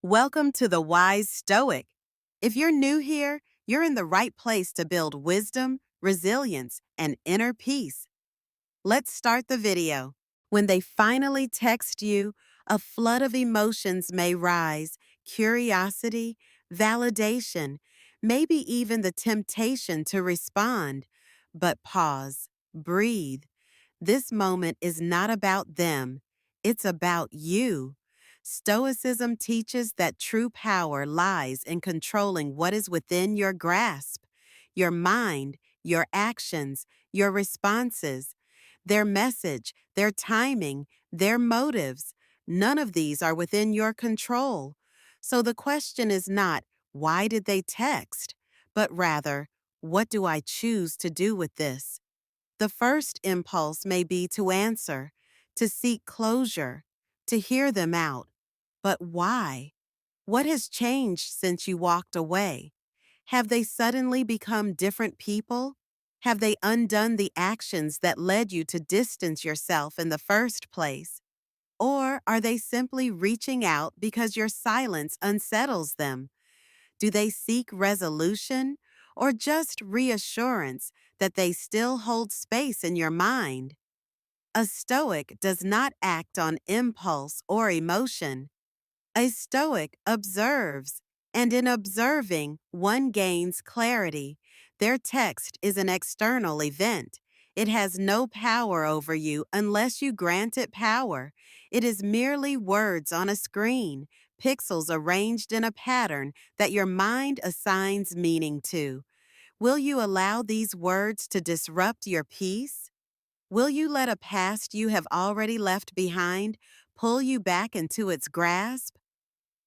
Welcome to the Wise Stoic. If you're new here, you're in the right place to build wisdom, resilience, and inner peace. Let's start the video. When they finally text you, a flood of emotions may rise: curiosity, validation, maybe even the temptation to respond. But pause, breathe. This moment is not about them, it's about you. Stoicism teaches that true power lies in controlling what is within your grasp: your mind, your actions, your responses, their message, their timing, their motives. None of these are within your control. So the question is not, why did they text? But rather, what do I choose to do with this? The first impulse may be to answer, to seek closure, to hear them out. But why? What has changed since you walked away? Have they suddenly become different people? Have they undone the actions that led you to distance yourself in the first place? Or are they simply reaching out because your silence unsettles them? Do they seek resolution or just reassurance that they still hold space in your mind? A Stoic does not act on impulse or emotion. A Stoic observes, and in observing, one gains clarity. Their text is an external event. It has no power over you unless you grant it power. It is merely words on a screen, pixels arranged in a pattern that your mind assigns meaning to. Will you allow these words to disrupt your peace? Will you let a past you have already left behind pull you back into its grasp?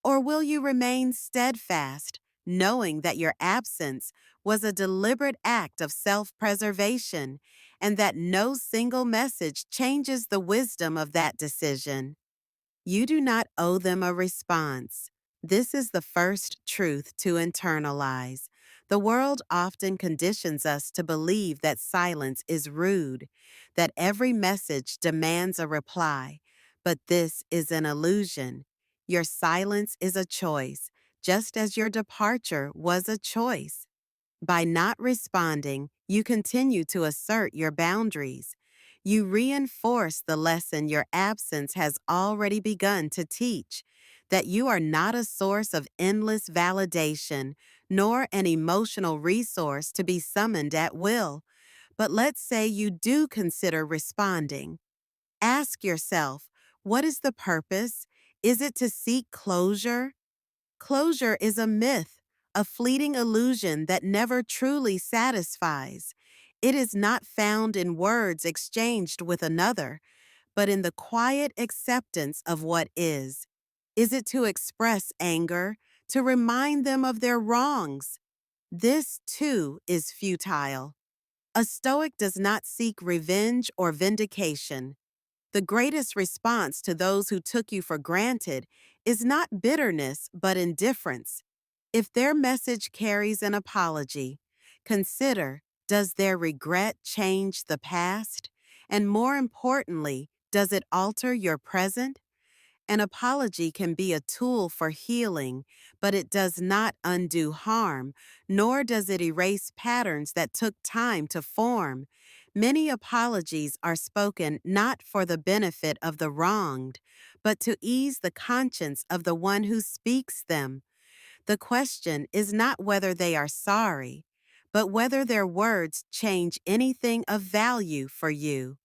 Or will you remain steadfast, knowing that your absence was a deliberate act of self-preservation and that no single message changes the wisdom of that decision? You do not owe them a response. This is the first truth to internalize. The world often conditions us to believe that silence is rude, that every message demands a reply. But this is an illusion. Your silence is a choice, just as your departure was a choice. By not responding, you continue to assert your boundaries. You reinforce the lesson your absence has already begun to teach: that you are not a source of endless validation, nor an emotional resource to be summoned at will. But let's say you do consider responding. Ask yourself, what is the purpose? Is it to seek closure? Closure is a myth, a fleeting illusion that never truly satisfies. It is not found in words exchanged with another, but in the quiet acceptance of what is. Is it to express anger, to remind them of their wrongs? This, too, is futile. A Stoic does not seek revenge or vindication. The greatest response to those who took you for granted is not bitterness, but indifference. If their message carries an apology, consider, does their regret change the past? And more importantly, does it alter your present? An apology can be a tool for healing, but it does not undo harm, nor does it erase patterns that took time to form. Many apologies are spoken not for the benefit of the wronged, but to ease the conscience of the one who speaks them. The question is not whether they are sorry, but whether their words change anything of value for you.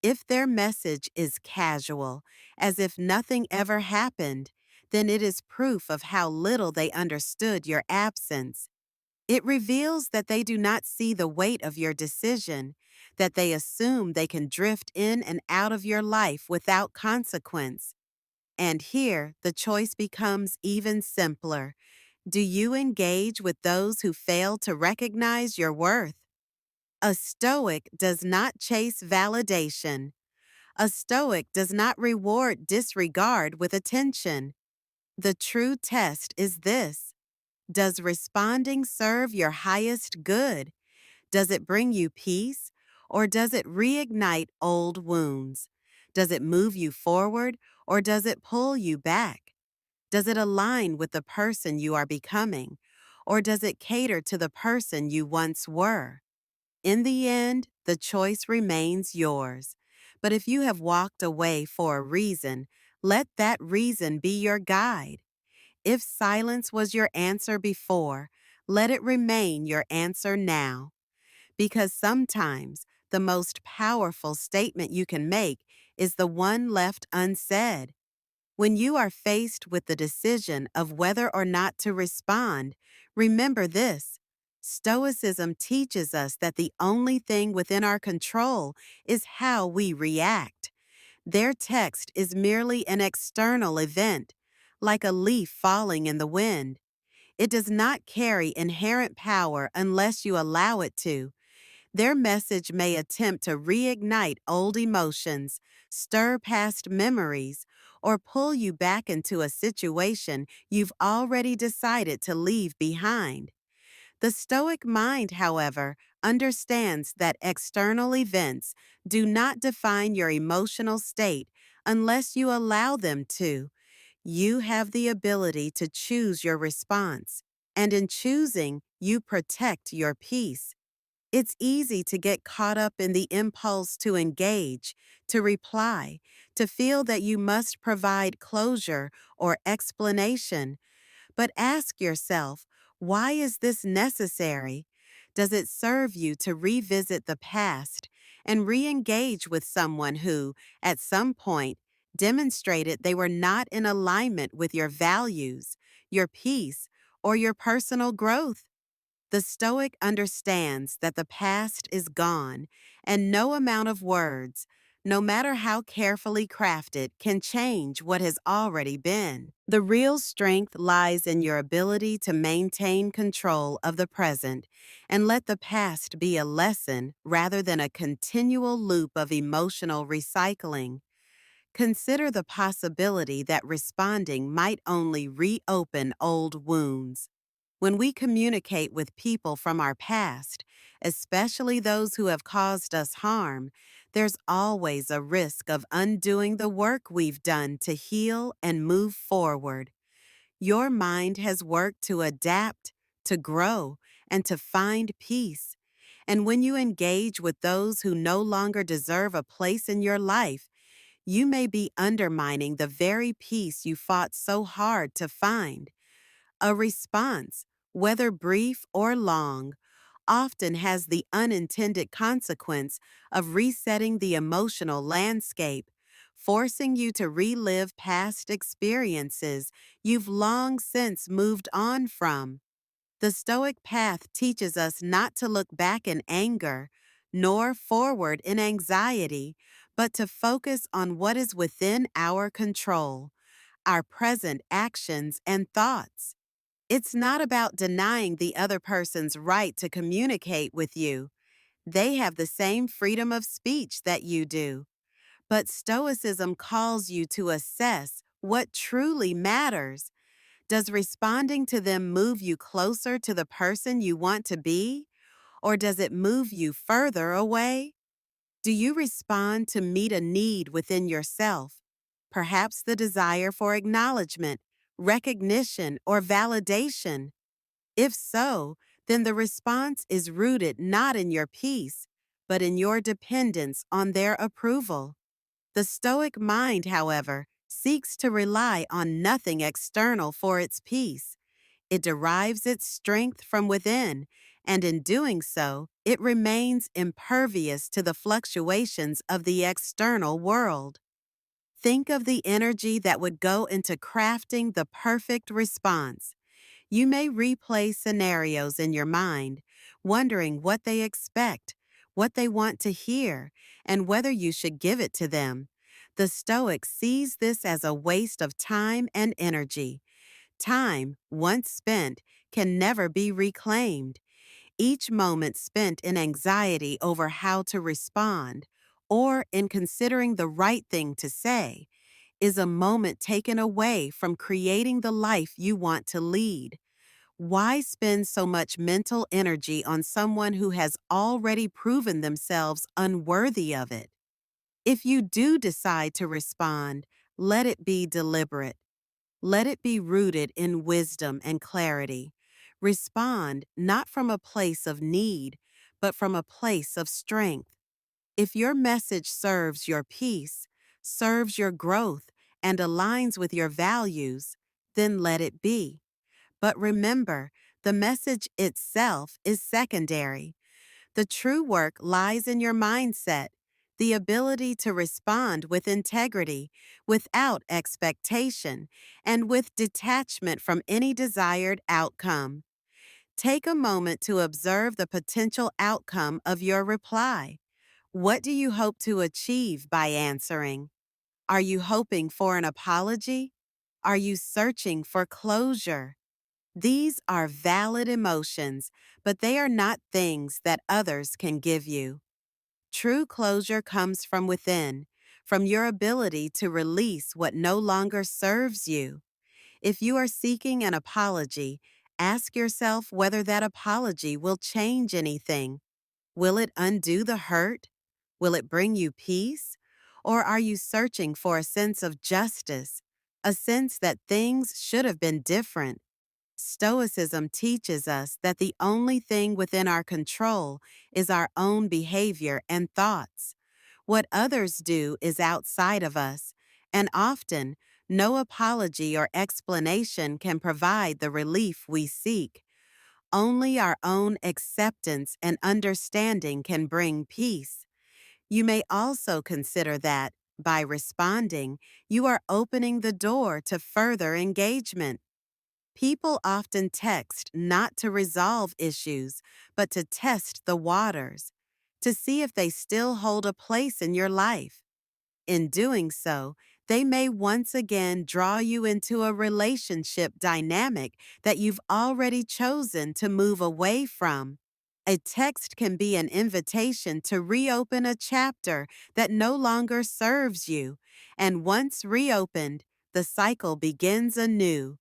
If their message is casual, as if nothing ever happened, then it is proof of how little they understood your absence. It reveals that they do not see the weight of your decision, that they assume they can drift in and out of your life without consequence. And here, the choice becomes even simpler. Do you engage with those who fail to recognize your worth? A Stoic does not chase validation. A Stoic does not reward disregard with attention. The true test is this: does responding serve your highest good? Does it bring you peace, or does it reignite old wounds? Does it move you forward, or does it pull you back? Does it align with the person you are becoming, or does it cater to the person you once were? In the end, the choice remains yours. But if you have walked away for a reason, let that reason be your guide. If silence was your answer before, let it remain your answer now. Because sometimes the most powerful statement you can make is the one left unsaid. When you are faced with the decision of whether or not to respond, remember this. Stoicism teaches us that the only thing within our control is how we react. Their text is merely an external event, like a leaf falling in the wind. It does not carry inherent power unless you allow it to. Their message may attempt to reignite old emotions, stir past memories, or pull you back into a situation you've already decided to leave behind. The Stoic mind, however, understands that external events do not define your emotional state unless you allow them to. You have the ability to choose your response, and in choosing, you protect your peace. It's easy to get caught up in the impulse to engage, to reply, to feel that you must provide closure or explanation. But ask yourself, why is this necessary? Does it serve you to revisit the past and re-engage with someone who, at some point, demonstrated they were not in alignment with your values, your peace, or your personal growth? The Stoic understands that the past is gone, and no amount of words, no matter how carefully crafted, can change what has already been. The real strength lies in your ability to maintain control of the present and let the past be a lesson rather than a continual loop of emotional recycling. Consider the possibility that responding might only reopen old wounds. When we communicate with people from our past, especially those who have caused us harm, there's always a risk of undoing the work we've done to heal and move forward. Your mind has worked to adapt, to grow, and to find peace. And when you engage with those who no longer deserve a place in your life, you may be undermining the very peace you fought so hard to find. A response, whether brief or long, often has the unintended consequence of resetting the emotional landscape, forcing you to relive past experiences you've long since moved on from. The Stoic path teaches us not to look back in anger, nor forward in anxiety, but to focus on what is within our control, our present actions and thoughts. It's not about denying the other person's right to communicate with you. They have the same freedom of speech that you do. But Stoicism calls you to assess what truly matters. Does responding to them move you closer to the person you want to be? Or does it move you further away? Do you respond to meet a need within yourself? Perhaps the desire for acknowledgement, recognition, or validation? If so, then the response is rooted not in your peace, but in your dependence on their approval. The Stoic mind, however, seeks to rely on nothing external for its peace. It derives its strength from within, and in doing so, it remains impervious to the fluctuations of the external world. Think of the energy that would go into crafting the perfect response. You may replay scenarios in your mind, wondering what they expect, what they want to hear, and whether you should give it to them. The Stoic sees this as a waste of time and energy. Time, once spent, can never be reclaimed. Each moment spent in anxiety over how to respond, or in considering the right thing to say, is a moment taken away from creating the life you want to lead. Why spend so much mental energy on someone who has already proven themselves unworthy of it? If you do decide to respond, let it be deliberate. Let it be rooted in wisdom and clarity. Respond not from a place of need, but from a place of strength. If your message serves your peace, serves your growth, and aligns with your values, then let it be. But remember, the message itself is secondary. The true work lies in your mindset, the ability to respond with integrity, without expectation, and with detachment from any desired outcome. Take a moment to observe the potential outcome of your reply. What do you hope to achieve by answering? Are you hoping for an apology? Are you searching for closure? These are valid emotions, but they are not things that others can give you. True closure comes from within, from your ability to release what no longer serves you. If you are seeking an apology, ask yourself whether that apology will change anything. Will it undo the hurt? Will it bring you peace? Or are you searching for a sense of justice, a sense that things should have been different? Stoicism teaches us that the only thing within our control is our own behavior and thoughts. What others do is outside of us, and often, no apology or explanation can provide the relief we seek. Only our own acceptance and understanding can bring peace. You may also consider that, by responding, you are opening the door to further engagement. People often text not to resolve issues, but to test the waters, to see if they still hold a place in your life. In doing so, they may once again draw you into a relationship dynamic that you've already chosen to move away from. A text can be an invitation to reopen a chapter that no longer serves you, and once reopened, the cycle begins anew.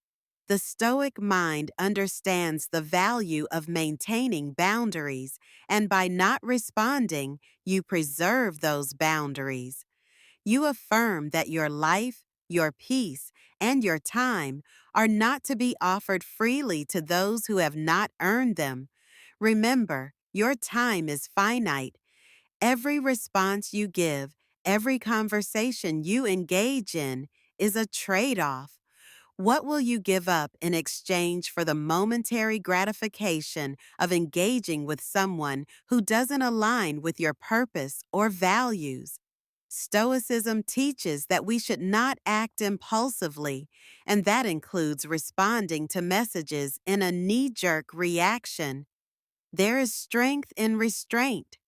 The Stoic mind understands the value of maintaining boundaries, and by not responding, you preserve those boundaries. You affirm that your life, your peace, and your time are not to be offered freely to those who have not earned them. Remember, your time is finite. Every response you give, every conversation you engage in, is a trade-off. What will you give up in exchange for the momentary gratification of engaging with someone who doesn't align with your purpose or values? Stoicism teaches that we should not act impulsively, and that includes responding to messages in a knee-jerk reaction. There is strength in restraint.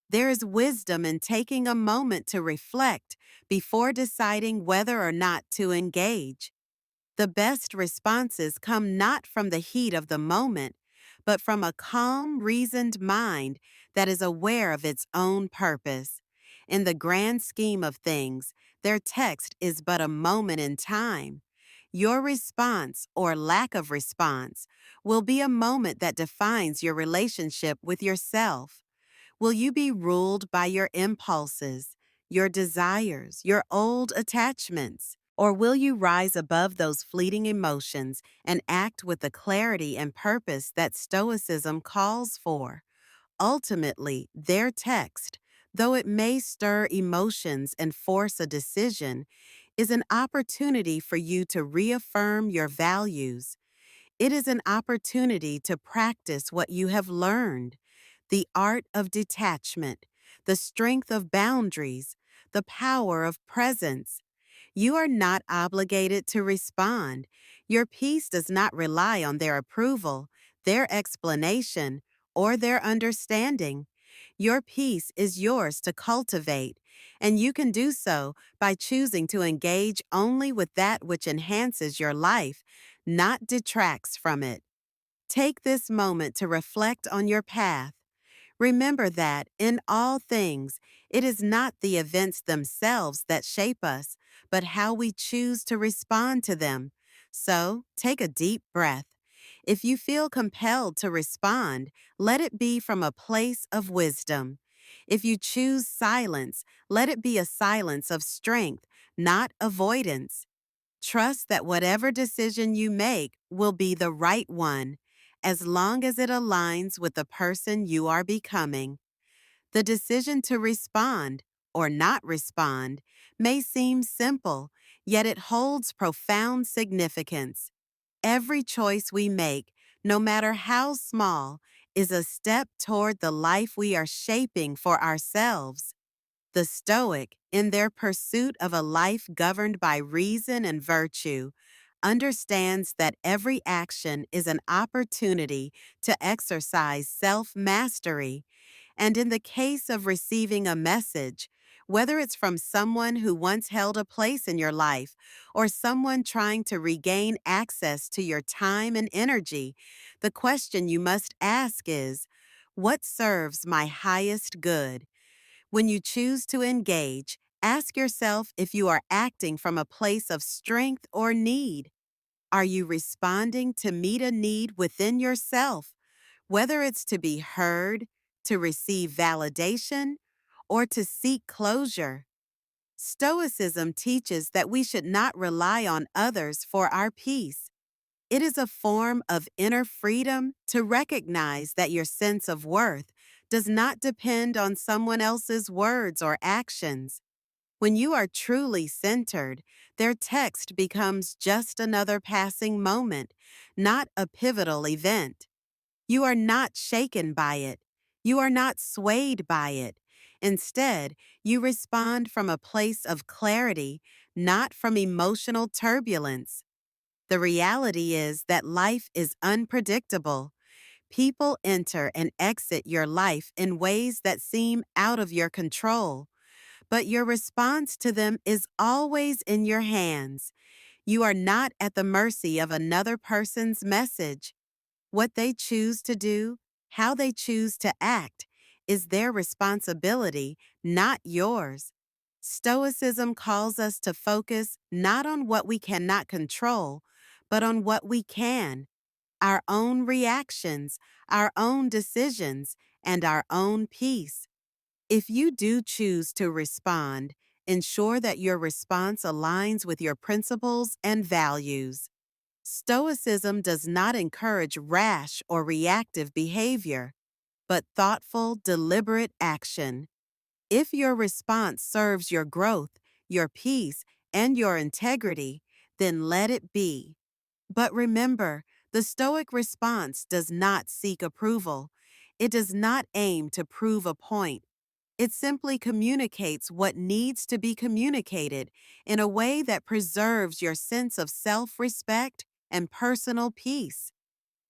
There is wisdom in taking a moment to reflect before deciding whether or not to engage. The best responses come not from the heat of the moment, but from a calm, reasoned mind that is aware of its own purpose. In the grand scheme of things, their text is but a moment in time. Your response or lack of response will be a moment that defines your relationship with yourself. Will you be ruled by your impulses, your desires, your old attachments? Or will you rise above those fleeting emotions and act with the clarity and purpose that Stoicism calls for? Ultimately, their text, though it may stir emotions and force a decision, is an opportunity for you to reaffirm your values. It is an opportunity to practice what you have learned: the art of detachment, the strength of boundaries, the power of presence. You are not obligated to respond. Your peace does not rely on their approval, their explanation, or their understanding. Your peace is yours to cultivate, and you can do so by choosing to engage only with that which enhances your life, not detracts from it. Take this moment to reflect on your path. Remember that, in all things, it is not the events themselves that shape us, but how we choose to respond to them. So, take a deep breath. If you feel compelled to respond, let it be from a place of wisdom. If you choose silence, let it be a silence of strength, not avoidance. Trust that whatever decision you make will be the right one, as long as it aligns with the person you are becoming. The decision to respond or not respond may seem simple, yet it holds profound significance. Every choice we make, no matter how small, is a step toward the life we are shaping for ourselves. The Stoic, in their pursuit of a life governed by reason and virtue, understands that every action is an opportunity to exercise self-mastery, and in the case of receiving a message, whether it's from someone who once held a place in your life or someone trying to regain access to your time and energy, the question you must ask is, what serves my highest good? When you choose to engage, ask yourself if you are acting from a place of strength or need. Are you responding to meet a need within yourself, whether it's to be heard, to receive validation, or to seek closure? Stoicism teaches that we should not rely on others for our peace. It is a form of inner freedom to recognize that your sense of worth does not depend on someone else's words or actions. When you are truly centered, their text becomes just another passing moment, not a pivotal event. You are not shaken by it. You are not swayed by it. Instead, you respond from a place of clarity, not from emotional turbulence. The reality is that life is unpredictable. People enter and exit your life in ways that seem out of your control, but your response to them is always in your hands. You are not at the mercy of another person's message. What they choose to do, how they choose to act, is their responsibility, not yours. Stoicism calls us to focus not on what we cannot control, but on what we can, our own reactions, our own decisions, and our own peace. If you do choose to respond, ensure that your response aligns with your principles and values. Stoicism does not encourage rash or reactive behavior, but thoughtful, deliberate action. If your response serves your growth, your peace, and your integrity, then let it be. But remember, the Stoic response does not seek approval. It does not aim to prove a point. It simply communicates what needs to be communicated in a way that preserves your sense of self-respect and personal peace.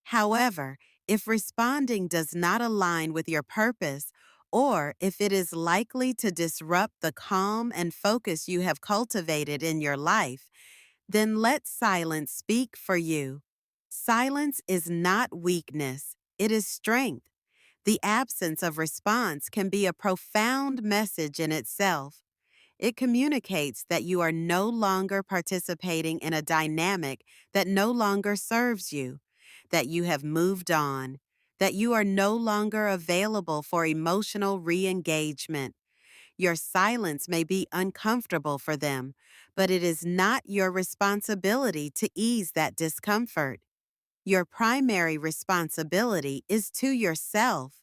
However, if responding does not align with your purpose, or if it is likely to disrupt the calm and focus you have cultivated in your life, then let silence speak for you. Silence is not weakness, it is strength. The absence of response can be a profound message in itself. It communicates that you are no longer participating in a dynamic that no longer serves you, that you have moved on, that you are no longer available for emotional re-engagement. Your silence may be uncomfortable for them, but it is not your responsibility to ease that discomfort. Your primary responsibility is to yourself.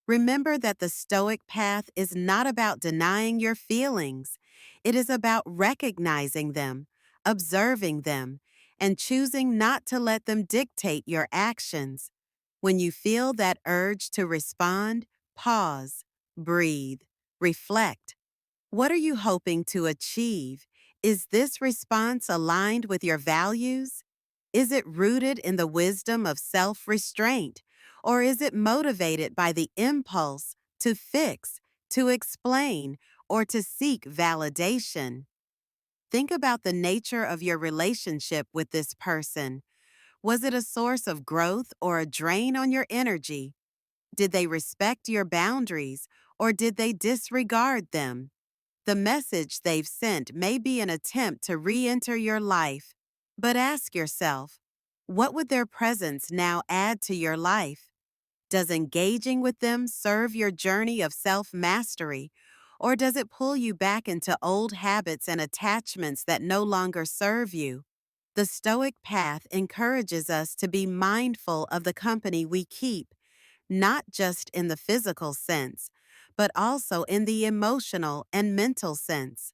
Remember that the Stoic path is not about denying your feelings. It is about recognizing them, observing them, and choosing not to let them dictate your actions. When you feel that urge to respond, pause, breathe, reflect. What are you hoping to achieve? Is this response aligned with your values? Is it rooted in the wisdom of self-restraint? Or is it motivated by the impulse to fix, to explain, or to seek validation? Think about the nature of your relationship with this person. Was it a source of growth or a drain on your energy? Did they respect your boundaries, or did they disregard them? The message they've sent may be an attempt to re-enter your life, but ask yourself, what would their presence now add to your life? Does engaging with them serve your journey of self-mastery, Or does it pull you back into old habits and attachments that no longer serve you? The Stoic path encourages us to be mindful of the company we keep, not just in the physical sense, but also in the emotional and mental sense.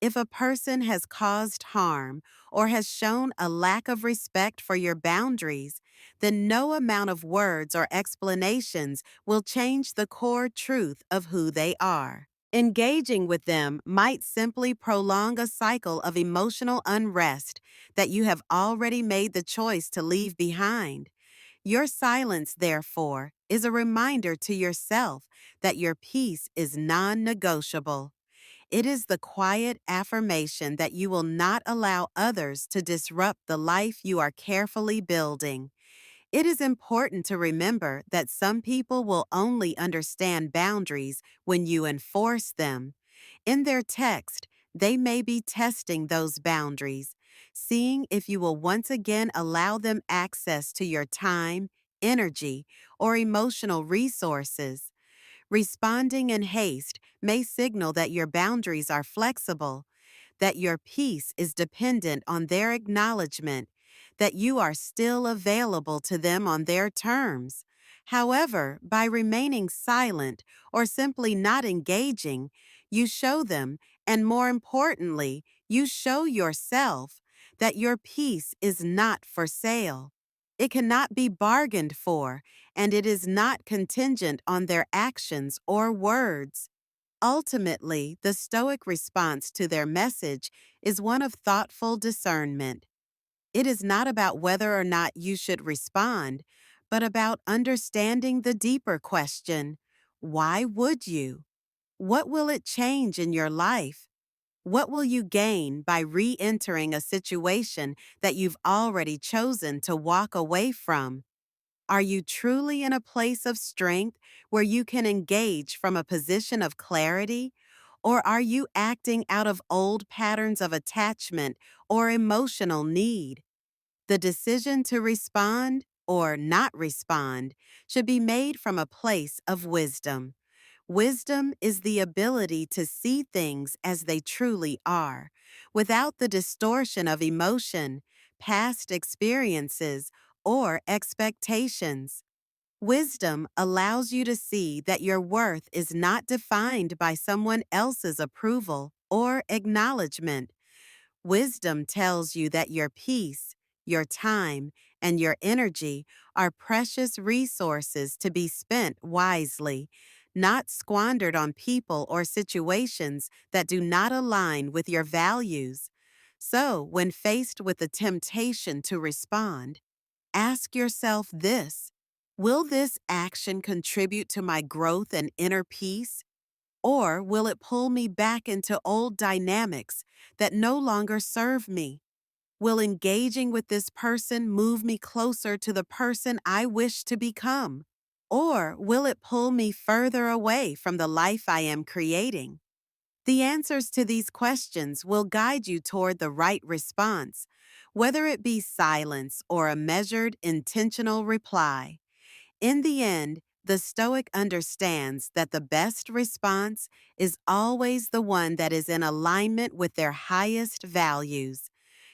If a person has caused harm or has shown a lack of respect for your boundaries, then no amount of words or explanations will change the core truth of who they are. Engaging with them might simply prolong a cycle of emotional unrest that you have already made the choice to leave behind. Your silence, therefore, is a reminder to yourself that your peace is non negotiable. It is the quiet affirmation that you will not allow others to disrupt the life you are carefully building. It is important to remember that some people will only understand boundaries when you enforce them. In their text, they may be testing those boundaries, seeing if you will once again allow them access to your time, energy, or emotional resources. Responding in haste may signal that your boundaries are flexible, that your peace is dependent on their acknowledgement, that you are still available to them on their terms. However, by remaining silent or simply not engaging, you show them, and more importantly, you show yourself, that your peace is not for sale. It cannot be bargained for, and it is not contingent on their actions or words. Ultimately, the Stoic response to their message is one of thoughtful discernment. It is not about whether or not you should respond, but about understanding the deeper question: why would you? What will it change in your life? What will you gain by re entering a situation that you've already chosen to walk away from? Are you truly in a place of strength where you can engage from a position of clarity? Or are you acting out of old patterns of attachment or emotional need? The decision to respond or not respond should be made from a place of wisdom. Wisdom is the ability to see things as they truly are, without the distortion of emotion, past experiences, or expectations. Wisdom allows you to see that your worth is not defined by someone else's approval or acknowledgement. Wisdom tells you that your peace, your time, and your energy are precious resources to be spent wisely, not squandered on people or situations that do not align with your values. So, when faced with the temptation to respond, ask yourself this: will this action contribute to my growth and inner peace? Or will it pull me back into old dynamics that no longer serve me? Will engaging with this person move me closer to the person I wish to become? Or will it pull me further away from the life I am creating? The answers to these questions will guide you toward the right response, whether it be silence or a measured, intentional reply. In the end, the Stoic understands that the best response is always the one that is in alignment with their highest values.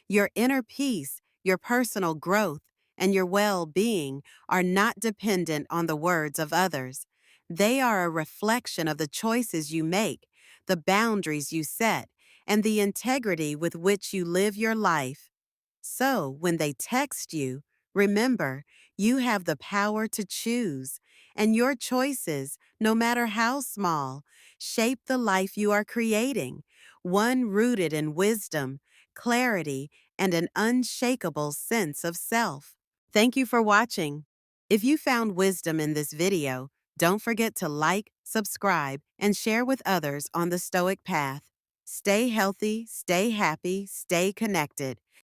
Your inner peace, your personal growth, and your well being are not dependent on the words of others. They are a reflection of the choices you make, the boundaries you set, and the integrity with which you live your life. So, when they text you, remember, you have the power to choose, and your choices, no matter how small, shape the life you are creating, one rooted in wisdom, clarity, and an unshakable sense of self. Thank you for watching. If you found wisdom in this video, don't forget to like, subscribe, and share with others on the Stoic path. Stay healthy, stay happy, stay connected.